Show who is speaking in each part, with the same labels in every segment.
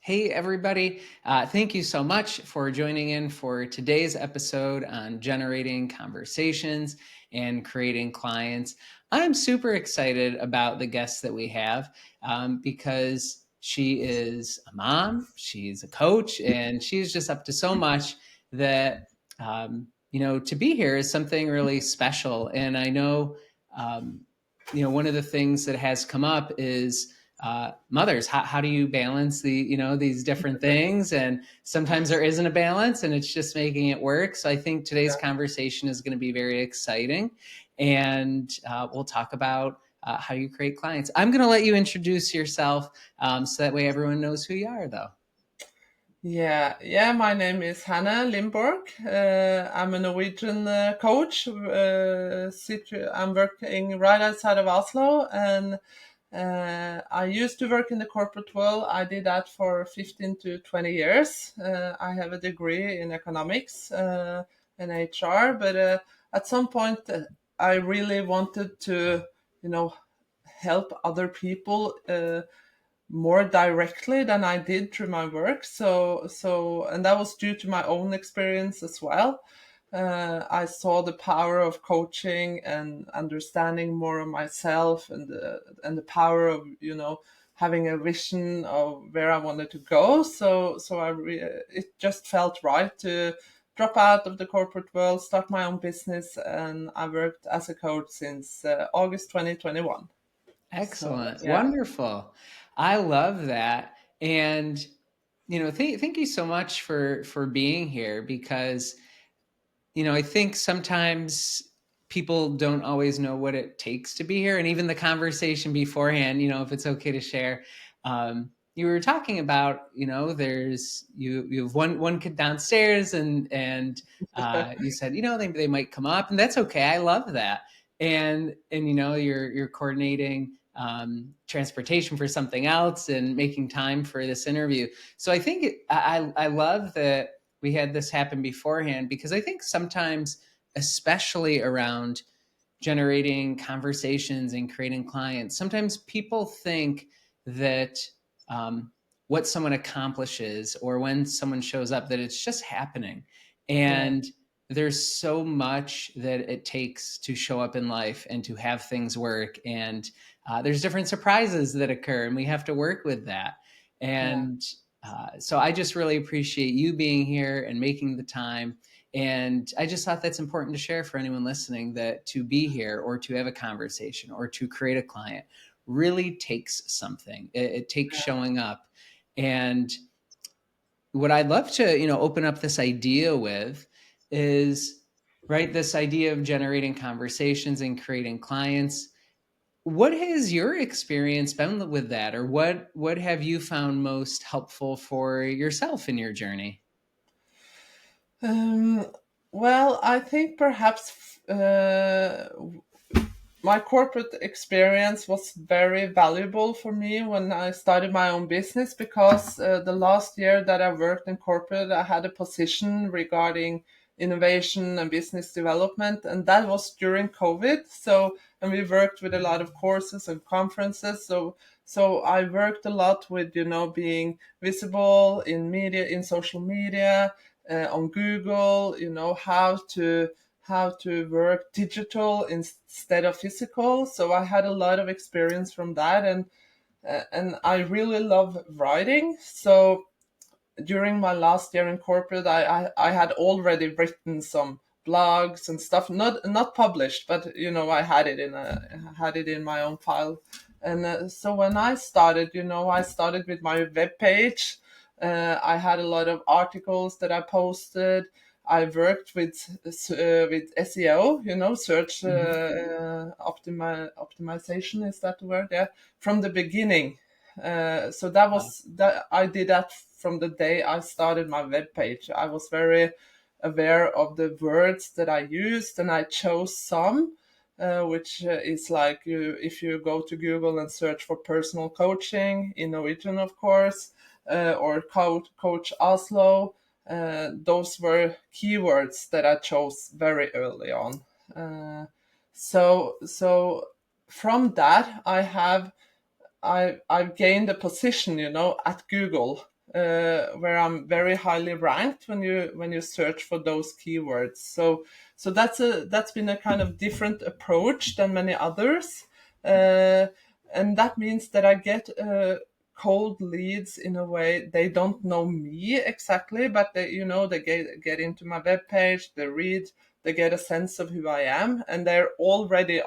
Speaker 1: Hey, everybody. Thank you so much for joining in for today's episode on generating conversations and creating clients. I'm super excited about the guest that we have because she is a mom, she's a coach, and she's just up to so much that, to be here is something really special. And I know, one of the things that has come up is mothers. How do you balance these different things? And sometimes there isn't a balance and it's just making it work. So I think today's conversation is going to be very exciting. And we'll talk about how you create clients. I'm going to let you introduce yourself so that way everyone knows who you are, though.
Speaker 2: Yeah. My name is Hanne Lindborg. I'm a Norwegian coach. I'm working right outside of Oslo, and I used to work in the corporate world. I did that for 15 to 20 years. I have a degree in economics and HR, but at some point I really wanted to, help other people. More directly than I did through my work. And that was due to my own experience as well. I saw the power of coaching and understanding more of myself, and the power of having a vision of where I wanted to go. It just felt right to drop out of the corporate world, start my own business, and I worked as a coach since August 2021. So
Speaker 1: Excellent.
Speaker 2: yeah.
Speaker 1: Wonderful. I love that. And, thank you so much for being here because I think sometimes people don't always know what it takes to be here. And even the conversation beforehand, if it's okay to share, you were talking about, there's you have one kid downstairs and you said, they might come up and that's okay. I love that. And you're coordinating transportation for something else and making time for this interview. So I think I love that we had this happen beforehand because I think sometimes, especially around generating conversations and creating clients, sometimes people think that what someone accomplishes or when someone shows up, that it's just happening.
Speaker 2: Yeah.
Speaker 1: And there's so much that it takes to show up in life and to have things work. And there's different surprises that occur, and we have to work with that.
Speaker 2: Yeah.
Speaker 1: And so I just really appreciate you being here and making the time. And I just thought that's important to share for anyone listening, that to be here or to have a conversation or to create a client really takes something. It takes showing up. And what I'd love to, open up this idea with is, right, this idea of generating conversations and creating clients. What has your experience been with that, or what have you found most helpful for yourself in your journey?
Speaker 2: Um, well, I think perhaps my corporate experience was very valuable for me when I started my own business, because the last year that I worked in corporate, I had a position regarding innovation and business development, and that was during COVID. And we worked with a lot of courses and conferences. So I worked a lot with, being visible in media, in social media, on Google, how to work digital instead of physical. So I had a lot of experience from that, and I really love writing. So during my last year in corporate, I had already written some blogs and stuff, not published, but I had it in my own file. And so when I started, I started with my web page. I had a lot of articles that I posted. I worked with SEO, search
Speaker 1: Mhm.
Speaker 2: optimization, is that the word? Yeah, from the beginning. So that I did that from the day I started my web page. I was very aware of the words that I used, and I chose some, which is like, if you go to Google and search for personal coaching in Norwegian, of course, or Coach Oslo. Those were keywords that I chose very early on. So from that, I've gained a position, at Google. where I'm very highly ranked when you search for those keywords. So that's been a kind of different approach than many others, uh, and that means that I get cold leads in a way. They don't know me exactly, but they get into my web page, they read, they get a sense of who I am, and they're already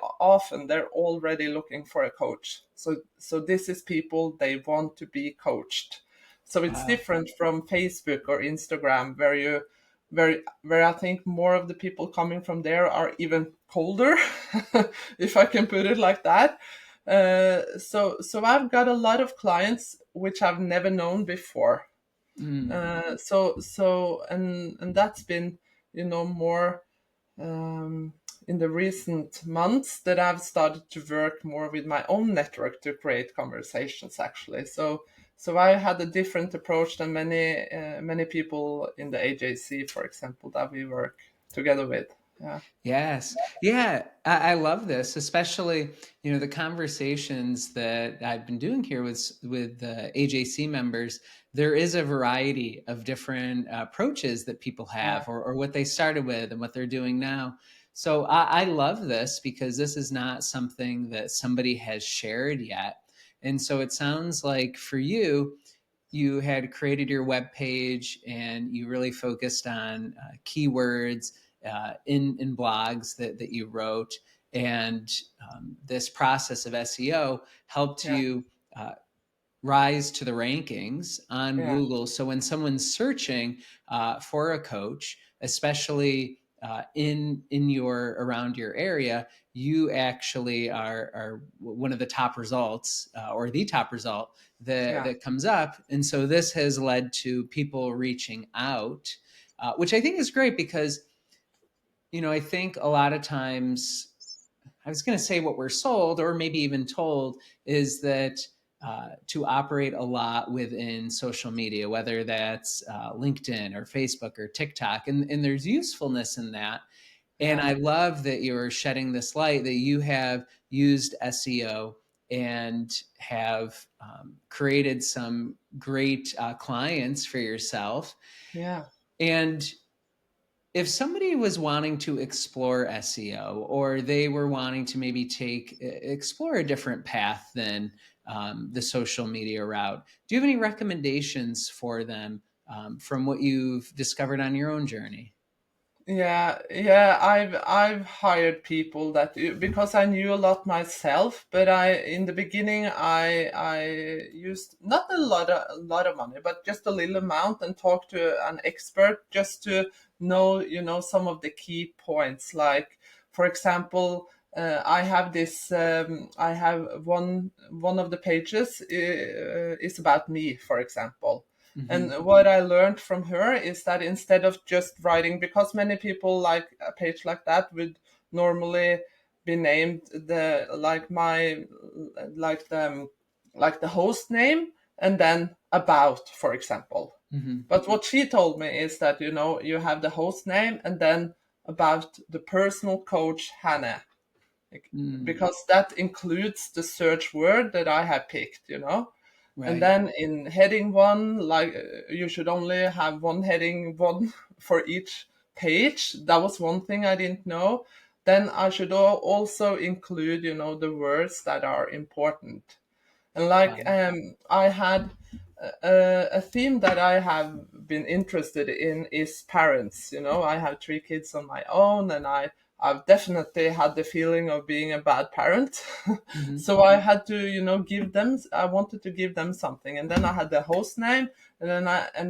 Speaker 2: looking for a coach. So this is people they want to be coached. So it's
Speaker 1: Wow.
Speaker 2: different from Facebook or Instagram, where I think more of the people coming from there are even colder, if I can put it like that. So I've got a lot of clients which I've never known before.
Speaker 1: Mm.
Speaker 2: And that's been, more um, in the recent months that I've started to work more with my own network to create conversations. Actually, so I had a different approach than many people in the AJC, for example, that we work together with. Yeah,
Speaker 1: Yes. Yeah, I love this, especially, the conversations that I've been doing here with AJC members. There is a variety of different approaches that people
Speaker 2: yeah,
Speaker 1: have, or what they started with and what they're doing now. So I love this because this is not something that somebody has shared yet. And so it sounds like for you, you had created your web page and you really focused on keywords in blogs that you wrote, and this process of SEO helped
Speaker 2: yeah,
Speaker 1: you uh, rise to the rankings on
Speaker 2: yeah,
Speaker 1: Google. So when someone's searching for a coach, especially in your around your area, you actually are one of the top results, or the top result that
Speaker 2: yeah,
Speaker 1: comes up. And so this has led to people reaching out, which I think is great because I think a lot of times, I was going to say what we're sold or maybe even told is that to operate a lot within social media, whether that's LinkedIn or Facebook or TikTok, and there's usefulness in that. And
Speaker 2: yeah,
Speaker 1: I love that you're shedding this light that you have used SEO and have created some great clients for yourself.
Speaker 2: yeah.
Speaker 1: And if somebody was wanting to explore SEO, or they were wanting to maybe explore a different path than the social media route, do you have any recommendations for them from what you've discovered on your own journey?
Speaker 2: Yeah. I've hired people because I knew a lot myself, but I in the beginning I used not a lot of money, but just a little amount, and talked to an expert just to know, some of the key points. Like, for example, I have one of the pages is about me, for example. And
Speaker 1: Hmm.
Speaker 2: what I learned from her is that instead of just writing, because many people like a page like that would normally be named the like my like the host name and then about, for example.
Speaker 1: Hmm.
Speaker 2: But what she told me is that you have the host name and then about the personal coach Hanne,
Speaker 1: Mm.
Speaker 2: because that includes the search word that I have picked. And
Speaker 1: Right.
Speaker 2: then in heading one, like you should only have one heading, one for each page. That was one thing I didn't know. Then I should also include, the words that are important. And like
Speaker 1: Wow.
Speaker 2: I had a theme that I have been interested in is parents. I have three kids on my own, and I've definitely had the feeling of being a bad parent.
Speaker 1: Hmm.
Speaker 2: So I had to, I wanted to give them something. And then I had the host name, and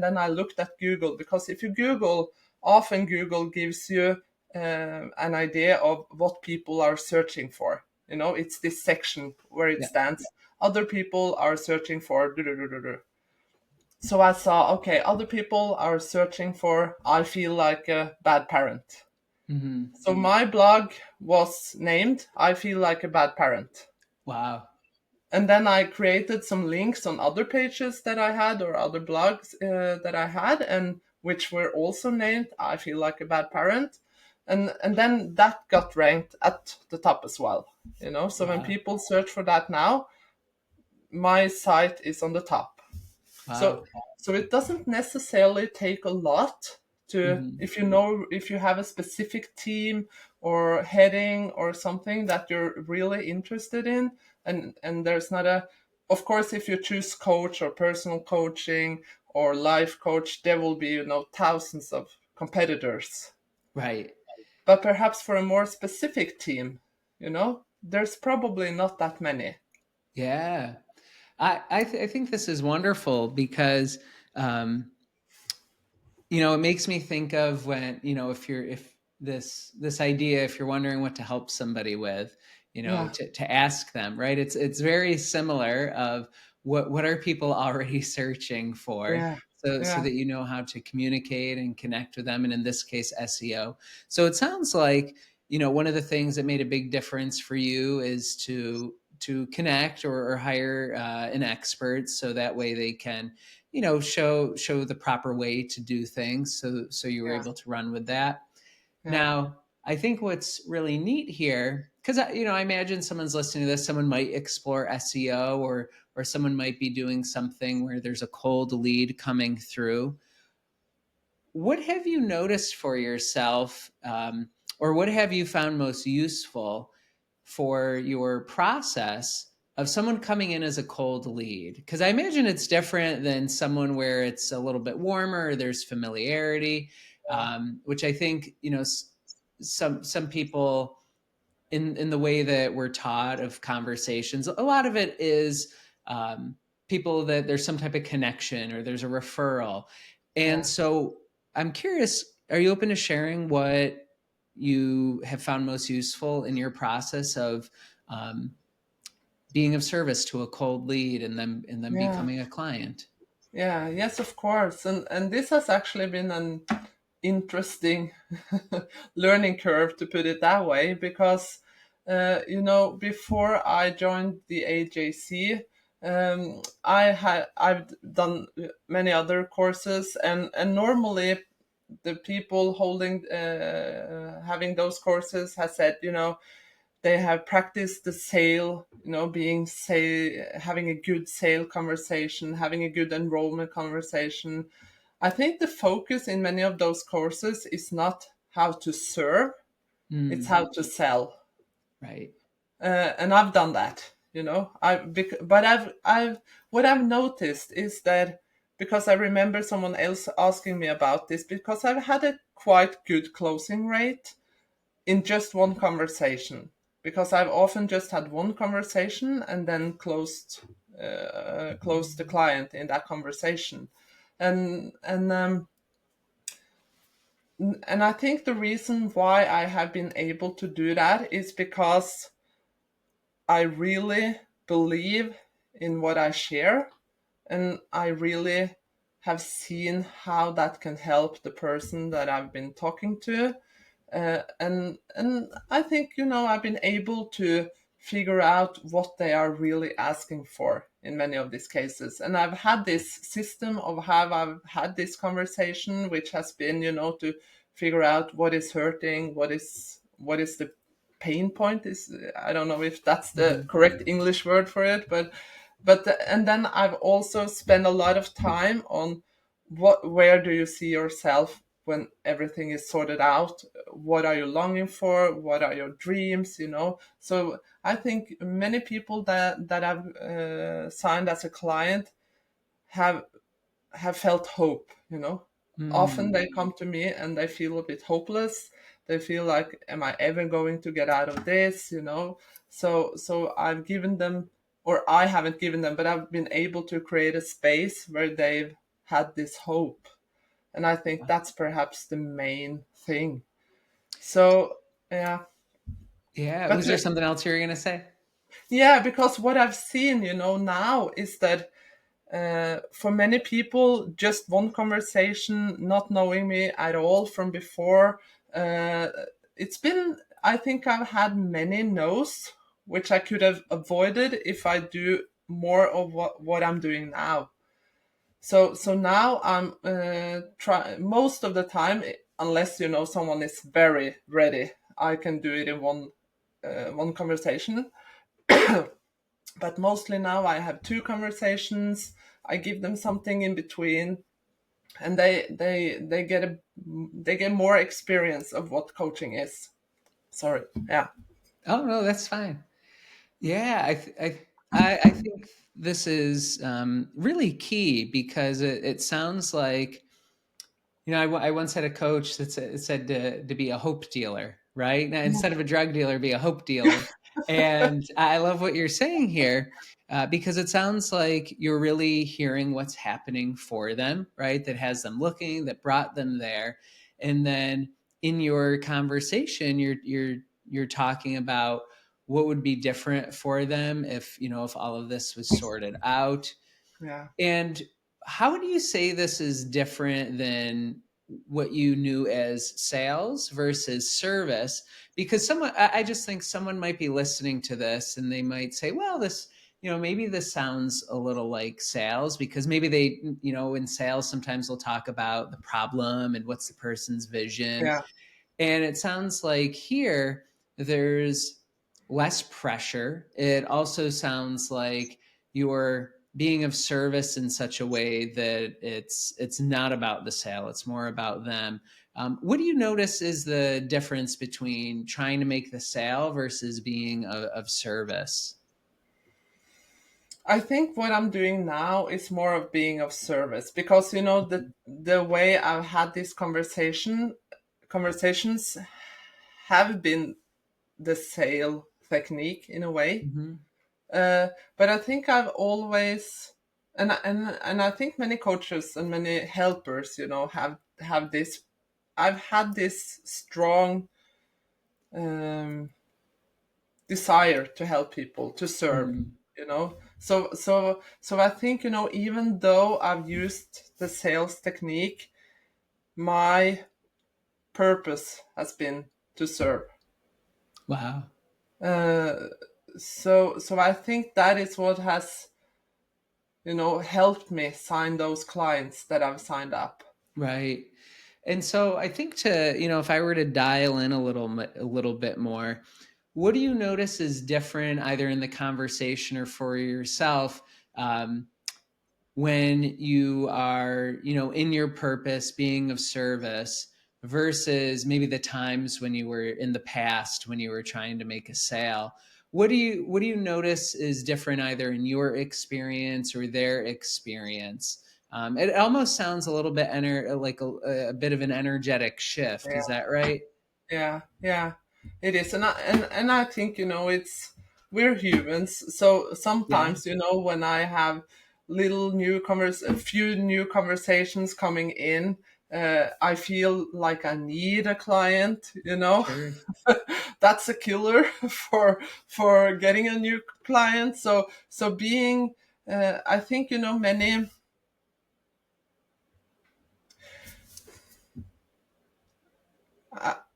Speaker 2: then I looked at Google, because if you Google, often Google gives you an idea of what people are searching for. It's this section where it
Speaker 1: Yeah.
Speaker 2: stands. Other people are searching for. So I saw, okay, other people are searching for, I feel like a bad parent.
Speaker 1: Hmm.
Speaker 2: So my blog was named, I feel like a bad parent.
Speaker 1: Wow.
Speaker 2: And then I created some links on other pages that I had, or other blogs that I had, and which were also named I feel like a bad parent. And then that got ranked at the top as well. So when
Speaker 1: Wow.
Speaker 2: people search for that now, my site is on the top. So
Speaker 1: Wow.
Speaker 2: so it doesn't necessarily take a lot to,
Speaker 1: Hmm.
Speaker 2: if you know, if you have a specific team or heading or something that you're really interested in, and there's not a, of course, if you choose coach or personal coaching or life coach, there will be, thousands of competitors.
Speaker 1: Right.
Speaker 2: But perhaps for a more specific team, there's probably not that many.
Speaker 1: Yeah. I think this is wonderful because um, it makes me think of when, if this idea, if you're wondering what to help somebody with,
Speaker 2: Yeah,
Speaker 1: to ask them, right? It's very similar of what are people already searching for,
Speaker 2: yeah,
Speaker 1: so
Speaker 2: yeah,
Speaker 1: that you know how to communicate and connect with them, and in this case, SEO. So it sounds like, one of the things that made a big difference for you is to connect or hire an expert, so that way they can show the proper way to do things, so you were
Speaker 2: yeah,
Speaker 1: able to run with that.
Speaker 2: yeah,
Speaker 1: Now, I think what's really neat here, because I imagine someone's listening to this, someone might explore SEO, or someone might be doing something where there's a cold lead coming through. What have you noticed for yourself, or what have you found most useful for your process of someone coming in as a cold lead? Because I imagine it's different than someone where it's a little bit warmer, there's familiarity, which I think, some people, in the way that we're taught of conversations, a lot of it is people that there's some type of connection or there's a referral. And
Speaker 2: yeah.
Speaker 1: so I'm curious, are you open to sharing what you have found most useful in your process of um, being of service to a cold lead and them
Speaker 2: Yeah,
Speaker 1: becoming a client?
Speaker 2: yeah, yes, of course. And this has actually been an interesting learning curve, to put it that way, because before I joined the AJC, I've done many other courses, and normally the people holding having those courses has said, they have practiced the sale, being say having a good sale conversation, having a good enrollment conversation. I think the focus in many of those courses is not how to serve, it's
Speaker 1: Mm,
Speaker 2: how to sell.
Speaker 1: right.
Speaker 2: And I've done that, but I've what I've noticed is that, because I remember someone else asking me about this, because I've had a quite good closing rate in just one conversation, because I've often just had one conversation and then closed the client in that conversation, and and I think the reason why I have been able to do that is because I really believe in what I share, and I really have seen how that can help the person that I've been talking to. And I think, I've been able to figure out what they are really asking for in many of these cases. And I've had this system of how I've had this conversation, which has been, to figure out what is hurting, what is the pain point. Is, I don't know if that's the
Speaker 1: Hmm.
Speaker 2: correct English word for it, and then I've also spent a lot of time on where do you see yourself when everything is sorted out, what are you longing for, what are your dreams, so I think many people that have signed as a client have have felt hope. Often
Speaker 1: Mm,
Speaker 2: they come to me and they feel a bit hopeless. They feel like, am I ever going to get out of this, so I've given them, or I haven't given them, but I've been able to create a space where they've had this hope. And I think that's perhaps the main thing. So yeah,
Speaker 1: yeah.
Speaker 2: but
Speaker 1: Was there something else you were going to say?
Speaker 2: yeah, because what I've seen, now is that for many people, just one conversation, not knowing me at all from before, uh, it's been, I think I've had many no's, which I could have avoided if I do more of what I'm doing now. So now I'm try most of the time, unless someone is very ready, I can do it in one conversation. But mostly now I have two conversations. I give them something in between, and they get more experience of what coaching is. Sorry. Yeah.
Speaker 1: Oh no, that's fine. Yeah, I think this is really key because it sounds like, I once had a coach that said to be a hope dealer, right? Now, instead of a drug dealer, be a hope dealer. And I love what you're saying here, because it sounds like you're really hearing what's happening for them, right? That has them looking, that brought them there, and then in your conversation, you're talking about what would be different for them if all of this was sorted out.
Speaker 2: Yeah.
Speaker 1: And how do you say this is different than what you knew as sales versus service? Because I just think someone might be listening to this and they might say, well, maybe this sounds a little like sales, because maybe they, in sales, sometimes they'll talk about the problem and what's the person's vision.
Speaker 2: Yeah.
Speaker 1: And it sounds like here there's less pressure. It also sounds like you're being of service in such a way that it's not about the sale, it's more about them. What do you notice is the difference between trying to make the sale versus being of service?
Speaker 2: I think what I'm doing now is more of being of service, because the way I've had this conversations have been the sale technique in a way.
Speaker 1: Mm-hmm.
Speaker 2: But I think I've always, and I think many coaches and many helpers, have this. I've had this strong um, desire to help people, to serve.
Speaker 1: Mm.
Speaker 2: So I think, even though I've used the sales technique, my purpose has been to serve.
Speaker 1: Wow.
Speaker 2: Uh, so I think that is what has helped me sign those clients that I've signed up.
Speaker 1: Right. And so I think if I were to dial in a little bit more, what do you notice is different either in the conversation or for yourself, um, when you are, in your purpose, being of service, versus maybe the times when you were in the past when you were trying to make a sale? What do you notice is different either in your experience or their experience? It almost sounds a little bit like a bit of an energetic shift. Is that right?
Speaker 2: Yeah, yeah, it is, and I think it's we're humans, so
Speaker 1: Yeah,
Speaker 2: sometimes when I have a few new conversations coming in, I feel like I need a client.
Speaker 1: sure.
Speaker 2: That's a killer for getting a new client. So being, I think many.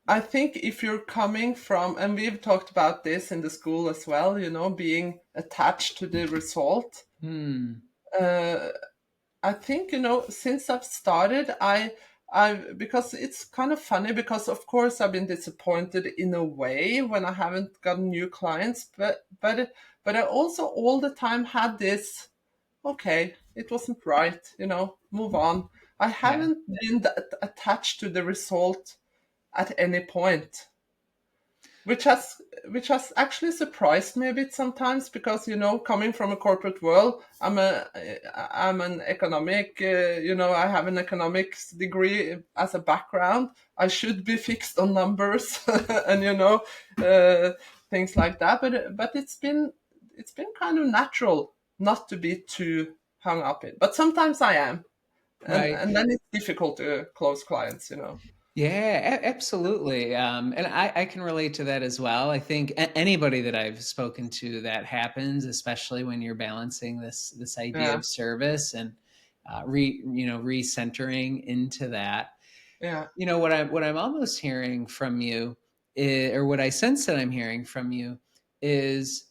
Speaker 2: I think if you're coming from, and we've talked about this in the school as well, being attached to the result.
Speaker 1: Hmm.
Speaker 2: Uh, I think, since I've started, because it's kind of funny, because of course I've been disappointed in a way when I haven't gotten new clients, but I also all the time had this, okay, it wasn't right, move on. I
Speaker 1: Yeah.
Speaker 2: haven't been that attached to the result at any point, which has actually surprised me a bit sometimes, because coming from a corporate world, I'm an economic, I have an economics degree as a background. I should be fixed on numbers and uh, things like that, but it's been kind of natural not to be too hung up in, but sometimes I am, and
Speaker 1: Right.
Speaker 2: and then it's difficult to close clients.
Speaker 1: Yeah, absolutely. And I can relate to that as well. I think anybody that I've spoken to, that happens, especially when you're balancing this idea
Speaker 2: Yeah,
Speaker 1: of service and recentering into that.
Speaker 2: yeah,
Speaker 1: What I'm almost hearing from you or what I sense that I'm hearing from you is,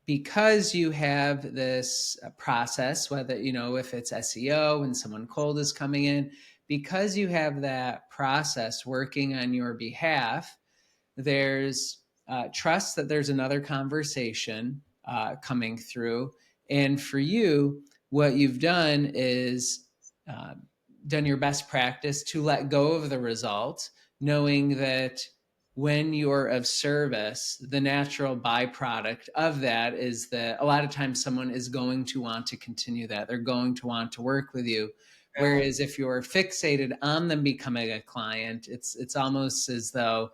Speaker 1: because you have this process, whether, if it's SEO and someone cold is coming in, because you have that process working on your behalf, there's trust that there's another conversation coming through. And for you, what you've done is uh, done your best practice to let go of the result, knowing that when you're of service, the natural byproduct of that is that a lot of times someone is going to want to continue that. They're going to want to work with you.
Speaker 2: Yeah.
Speaker 1: Whereas if you're fixated on them becoming a client, it's almost as though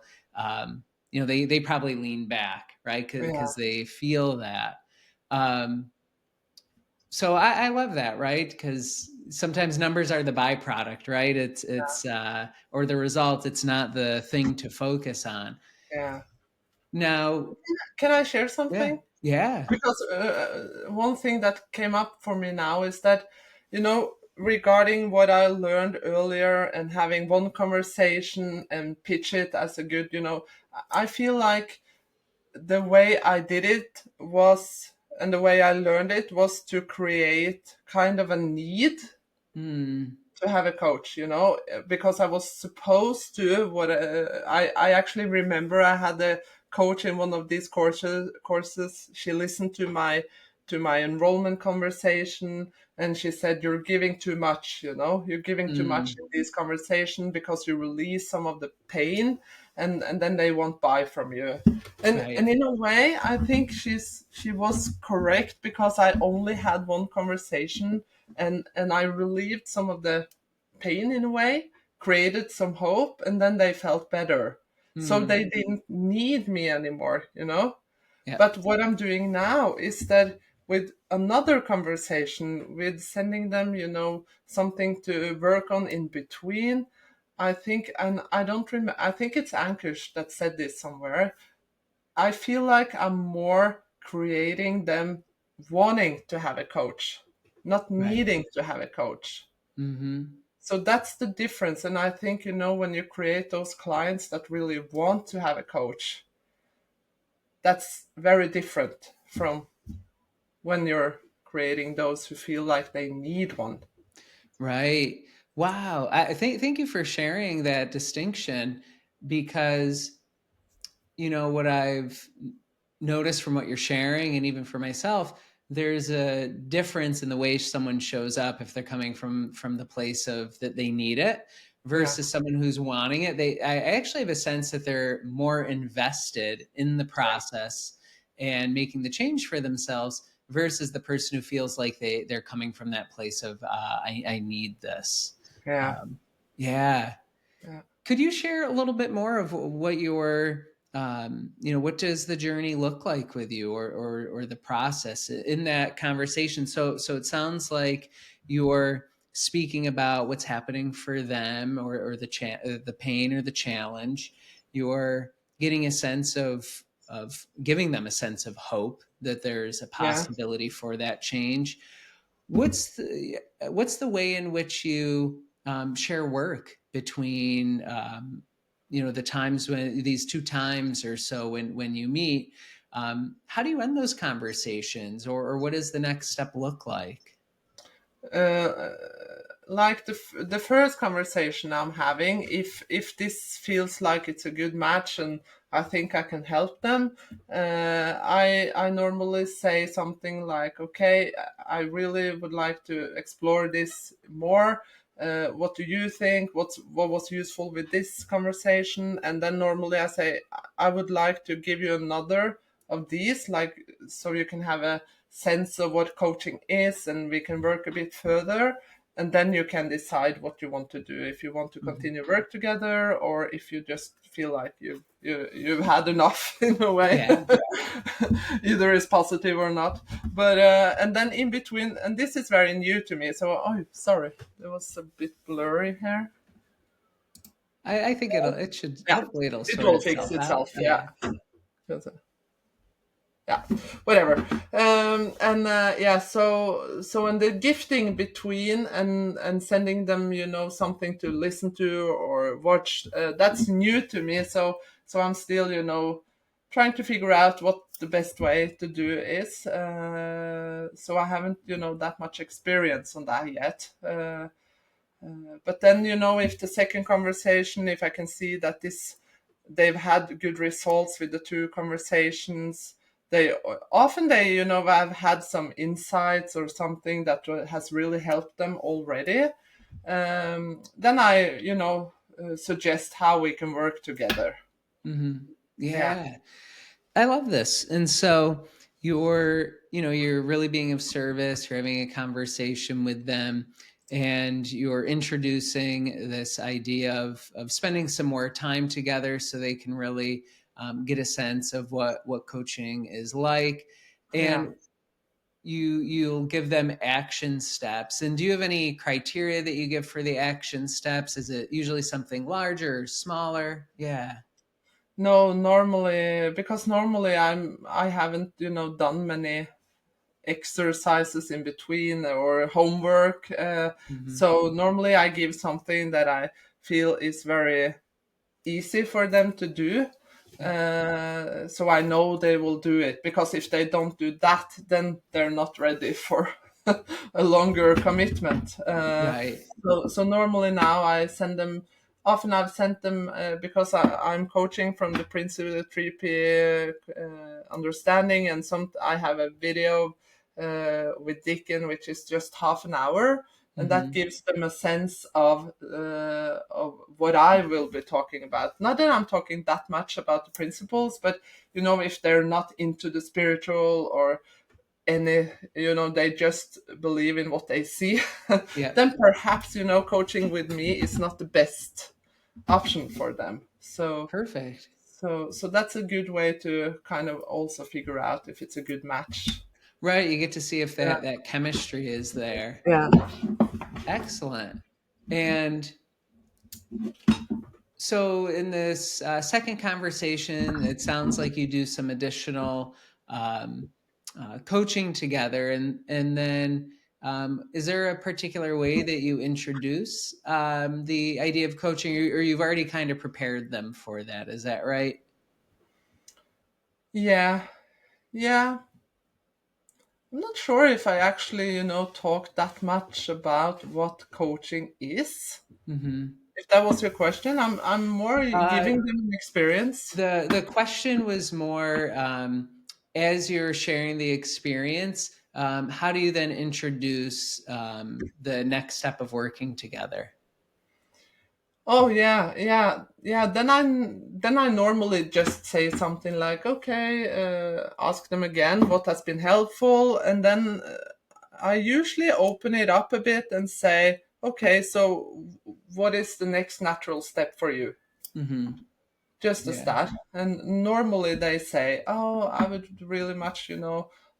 Speaker 1: they probably lean back, right?
Speaker 2: Yeah.
Speaker 1: Because they feel that. Um, so I love that, right? Because sometimes numbers are the byproduct, right? It's or the result. It's not the thing to focus on.
Speaker 2: Yeah.
Speaker 1: Now,
Speaker 2: Can I share
Speaker 1: yeah,
Speaker 2: something?
Speaker 1: yeah,
Speaker 2: Because one thing that came up for me now is that, regarding what I learned earlier and having one conversation and pitch it as a good, I feel like the way I did it was, and the way I learned it was to create kind of a need
Speaker 1: mm,
Speaker 2: to have a coach, because I was supposed to. I actually remember I had a coach in one of these courses. She listened to my enrollment conversation, and she said, "You're giving too much. You're giving too much
Speaker 1: mm,
Speaker 2: in this conversation because you release some of the pain, and then they won't buy from you." And
Speaker 1: right,
Speaker 2: in a way, I think she was correct, because I only had one conversation, and I relieved some of the pain in a way, created some hope, and then they felt better. So
Speaker 1: mm,
Speaker 2: they didn't need me anymore.
Speaker 1: yeah,
Speaker 2: But what I'm doing now is that with another conversation, with sending them, something to work on in between, I think, and I don't remember, I think it's Ankush that said this somewhere. I feel like I'm more creating them wanting to have a coach, not
Speaker 1: right,
Speaker 2: needing to have a coach.
Speaker 1: mm-hmm,
Speaker 2: So that's the difference. And I think, when you create those clients that really want to have a coach, that's very different from when you're creating those who feel like they need one.
Speaker 1: right. Wow, I thank you for sharing that distinction because what I've noticed from what you're sharing, and even for myself, there's a difference in the way someone shows up if they're coming from the place of that they need it
Speaker 2: Yeah,
Speaker 1: versus someone who's wanting it. I actually have a sense that they're more invested in the process and making the change for themselves versus the person who feels like they're coming from that place of I need this.
Speaker 2: yeah,
Speaker 1: Um, yeah,
Speaker 2: yeah,
Speaker 1: could you share a little bit more of what your, what does the journey look like with you, or the process in that conversation? So it sounds like you're speaking about what's happening for them, or the pain or the challenge. You're getting a sense of giving them a sense of hope that there's a
Speaker 2: yeah.
Speaker 1: possibility for that change. What's the way in which you share work between the times when these two times or so when you meet? How do you end those conversations, or what does the next step look like?
Speaker 2: Uh, like the first conversation I'm having, if this feels like it's a good match and I think I can help them, I normally say something like, okay, I really would like to explore this more. What do you think? What was useful with this conversation? And then normally I say, I would like to give you another of these, like, so you can have a sense of what coaching is, and we can work a bit further, and then you can decide what you want to do, if you want to
Speaker 1: Mhm.
Speaker 2: continue work together, or if you just feel like you've had enough in a way.
Speaker 1: Yeah.
Speaker 2: Either is positive or not. But and then in between, and this is very new to me, so, oh, sorry, it was a bit blurry here.
Speaker 1: I think it should,
Speaker 2: Yeah,
Speaker 1: hopefully it'll
Speaker 2: it
Speaker 1: sort
Speaker 2: will fix
Speaker 1: itself out.
Speaker 2: itself.
Speaker 1: Yeah.
Speaker 2: Yeah. Yeah, whatever. And yeah, so and the gifting between, and sending them, something to listen to or watch, that's new to me. So I'm still, trying to figure out what the best way to do is. So I haven't, that much experience on that yet. But then, if the second conversation, if I can see that they've had good results with the two conversations, they often they have had some insights or something that has really helped them already. Then I suggest how we can work together.
Speaker 1: Hmm.
Speaker 2: Yeah,
Speaker 1: Yeah. I love this. And so you're really being of service, you're having a conversation with them, and you're introducing this idea of spending some more time together so they can really get a sense of what coaching is like.
Speaker 2: yeah.
Speaker 1: And you'll give them action steps. And do you have any criteria that you give for the action steps? Is it usually something larger or smaller? Yeah.
Speaker 2: No, normally, because normally I haven't done many exercises in between or homework.
Speaker 1: Hmm.
Speaker 2: So normally I give something that I feel is very easy for them to do.
Speaker 1: Yeah.
Speaker 2: So I know they will do it, because if they don't do that, then they're not ready for a longer commitment.
Speaker 1: Right.
Speaker 2: So normally now I send them. Often I've sent them, because I'm coaching from the principle of 3P understanding, and some I have a video with Dickon, which is just half an hour, and that
Speaker 1: Hmm.
Speaker 2: gives them a sense of what I will be talking about. Not that I'm talking that much about the principles, but if they're not into the spiritual or any, they just believe in what they see,
Speaker 1: Yeah.
Speaker 2: then perhaps coaching with me is not the best option for them.
Speaker 1: Perfect.
Speaker 2: So that's a good way to kind of also figure out if it's a good match.
Speaker 1: Right, you get to see if
Speaker 2: Yeah.
Speaker 1: that chemistry is there.
Speaker 2: Yeah.
Speaker 1: Excellent. And so in this second conversation, it sounds like you do some additional um, coaching together, and then is there a particular way that you introduce the idea of coaching, or you've already kind of prepared them for that? Is that right?
Speaker 2: Yeah. Yeah. I'm not sure if I actually, talk that much about what coaching is.
Speaker 1: Hmm.
Speaker 2: If that was your question, I'm more
Speaker 1: Uh,
Speaker 2: giving them an experience.
Speaker 1: the question was more as you're sharing the experience, how do you then introduce the next step of working together?
Speaker 2: Oh yeah, yeah, yeah. Then I normally just say something like, okay, ask them again what has been helpful, and then I usually open it up a bit and say, okay, so what is the next natural step for you?
Speaker 1: Hmm.
Speaker 2: Just as
Speaker 1: Yeah.
Speaker 2: that. And normally they say, oh, I would really much,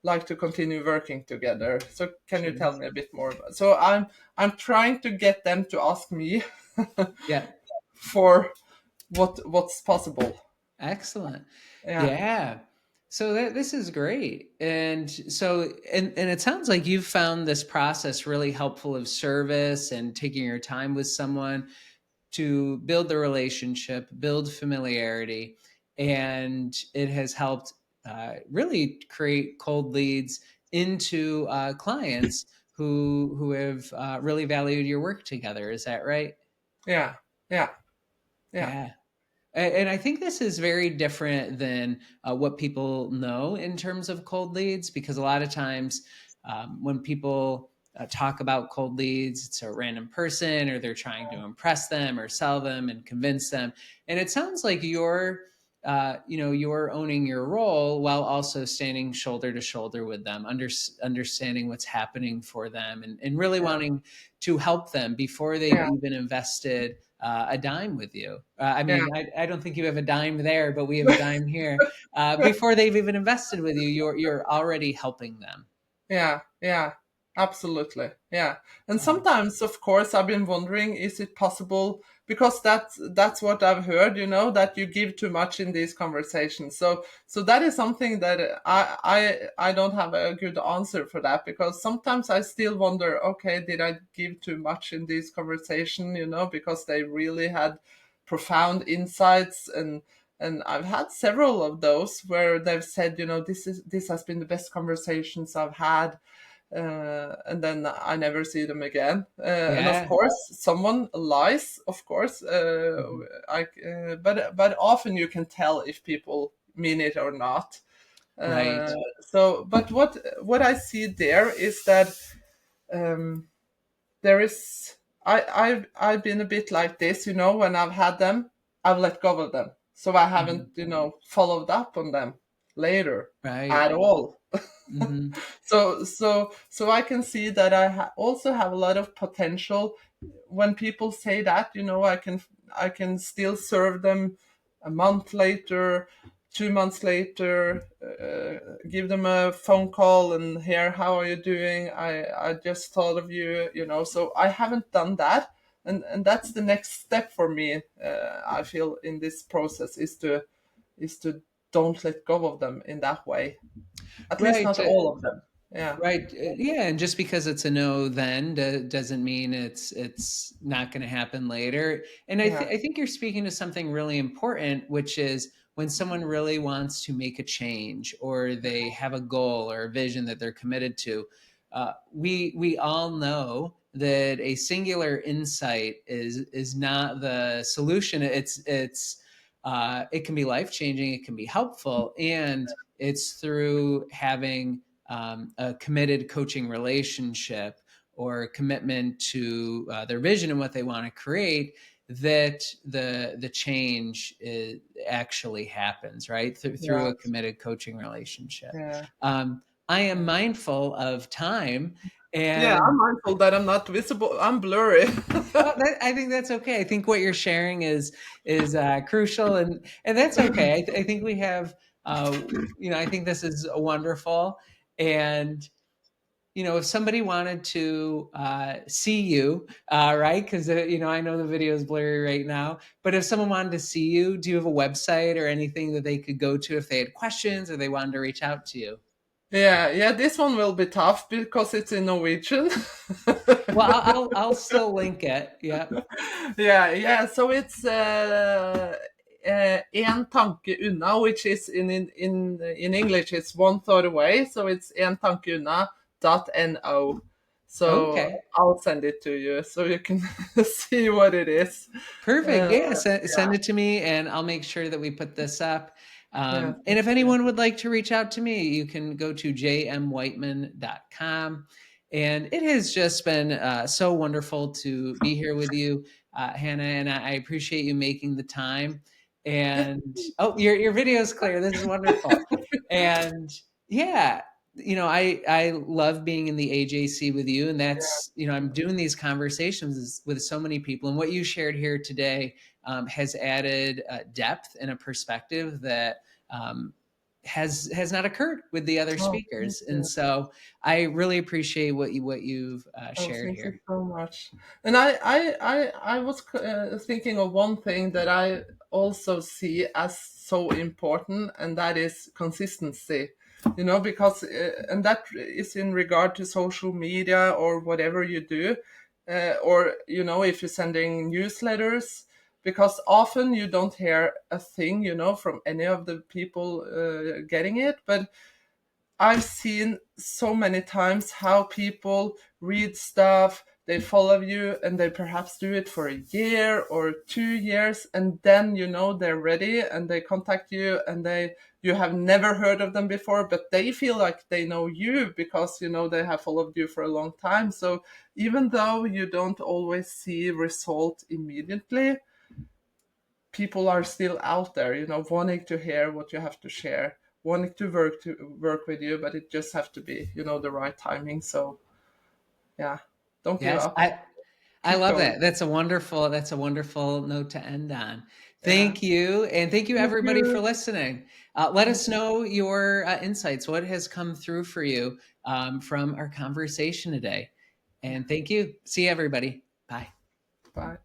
Speaker 2: like to continue working together. So can you
Speaker 1: Sure.
Speaker 2: tell me a bit more about? So I'm trying to get them to ask me
Speaker 1: Yeah.
Speaker 2: for what's possible.
Speaker 1: Excellent.
Speaker 2: Yeah,
Speaker 1: Yeah. So this is great. And so and it sounds like you've found this process really helpful of service and taking your time with someone to build the relationship, build familiarity, and it has helped really create cold leads into clients who have really valued your work together. Is that right?
Speaker 2: yeah, yeah, yeah,
Speaker 1: Yeah. And I think this is very different than what people know in terms of cold leads, because a lot of times when people talk about cold leads, it's a random person or they're trying to impress them or sell them and convince them. And it sounds like you're owning your role while also standing shoulder to shoulder with them, understanding what's happening for them, and really
Speaker 2: yeah,
Speaker 1: wanting to help them before they've
Speaker 2: yeah,
Speaker 1: even invested a dime with you. I
Speaker 2: yeah,
Speaker 1: mean, I don't think you have a dime there, but we have a dime here. Before they've even invested with you, you're already helping them.
Speaker 2: yeah, yeah, absolutely. Yeah. And
Speaker 1: Wow.
Speaker 2: sometimes, of course, I've been wondering, is it possible, because that's what I've heard, that you give too much in these conversations. So that is something that I don't have a good answer for that, because sometimes I still wonder, okay, did I give too much in this conversation, because they really had profound insights. And I've had several of those where they've said, this has been the best conversations I've had, and then I never see them again. And of
Speaker 1: Yeah.
Speaker 2: course, someone lies. Of course,
Speaker 1: Mhm.
Speaker 2: but often you can tell if people mean it or not.
Speaker 1: Right.
Speaker 2: Uh, so, but what I see there is that um, there is I've been a bit like this, when I've had them, I've let go of them, so I haven't
Speaker 1: Mhm.
Speaker 2: followed up on them later
Speaker 1: Right.
Speaker 2: at all.
Speaker 1: Mhm.
Speaker 2: So I can see that I also have a lot of potential. When people say that, I can still serve them a month later, 2 months later, give them a phone call and hear how are you doing. I just thought of you, So I haven't done that, and that's the next step for me. I feel in this process is to don't let go of them in that way. At least
Speaker 1: Right.
Speaker 2: not all of them. Yeah.
Speaker 1: Right. Yeah. And just because it's a no then doesn't mean it's not going to happen later. And
Speaker 2: Yeah.
Speaker 1: I think you're speaking to something really important, which is when someone really wants to make a change or they have a goal or a vision that they're committed to. We all know that a singular insight is not the solution. It can be life changing. It can be helpful, and it's through having a committed coaching relationship or a commitment to their vision and what they want to create that the change actually happens, right, through
Speaker 2: Yeah.
Speaker 1: a committed coaching relationship.
Speaker 2: Yeah.
Speaker 1: I am
Speaker 2: Yeah.
Speaker 1: mindful of time,
Speaker 2: Yeah,
Speaker 1: and
Speaker 2: I'm mindful that I'm not visible. I'm blurry.
Speaker 1: oh, I think that's okay. I think what you're sharing is crucial, and that's okay. I think we have, uh, I think this is wonderful, and if somebody wanted to see you, right? Because I know the video is blurry right now. But if someone wanted to see you, do you have a website or anything that they could go to if they had questions or they wanted to reach out to you?
Speaker 2: Yeah, yeah, this one will be tough because it's in Norwegian.
Speaker 1: Well, I'll still link it. Yep.
Speaker 2: Yeah, yeah. So it's en tanke unna, which is in English, it's one thought away. So it's en tanke unna .no. So
Speaker 1: Okay.
Speaker 2: I'll send it to you so you can see what it is.
Speaker 1: Perfect.
Speaker 2: Uh,
Speaker 1: Yeah, send
Speaker 2: yeah,
Speaker 1: it to me, and I'll make sure that we put this up.
Speaker 2: yeah,
Speaker 1: And
Speaker 2: thank
Speaker 1: if
Speaker 2: you.
Speaker 1: anyone would like to reach out to me, you can go to jmwhiteman.com. And it has just been so wonderful to be here with you, Hannah, and I appreciate you making the time.
Speaker 2: Yeah.
Speaker 1: And oh, your video is clear. This is wonderful. And yeah, I love being in the AJC with you, and that's I'm doing these conversations with so many people, and what you shared here today has added depth and a perspective that has not occurred with the other
Speaker 2: Oh, thank
Speaker 1: speakers, and
Speaker 2: you.
Speaker 1: so I really appreciate what you've
Speaker 2: Oh,
Speaker 1: shared
Speaker 2: thank you
Speaker 1: here.
Speaker 2: so much. And I was thinking of one thing that I also see as so important, and that is consistency. Because and that is in regard to social media or whatever you do, or if you're sending newsletters, because often you don't hear a thing, from any of the people getting it, but I've seen so many times how people read stuff, they follow you, and they perhaps do it for a year or 2 years, and then they're ready and they contact you, and you have never heard of them before, but they feel like they know you because they have followed you for a long time. So even though you don't always see result immediately, people are still out there, wanting to hear what you have to share, wanting to work with you, but it just have to be, the right timing. So yeah, don't give
Speaker 1: Yes,
Speaker 2: up.
Speaker 1: I
Speaker 2: Keep
Speaker 1: love
Speaker 2: going.
Speaker 1: that. That's a wonderful note to end on.
Speaker 2: Yeah.
Speaker 1: Thank you, and thank you
Speaker 2: Thank
Speaker 1: everybody for
Speaker 2: you.
Speaker 1: listening. Let
Speaker 2: Thank
Speaker 1: us
Speaker 2: you.
Speaker 1: know your insights. What has come through for you from our conversation today?
Speaker 2: Yeah.
Speaker 1: And thank you. See you, everybody. Bye.
Speaker 2: Bye.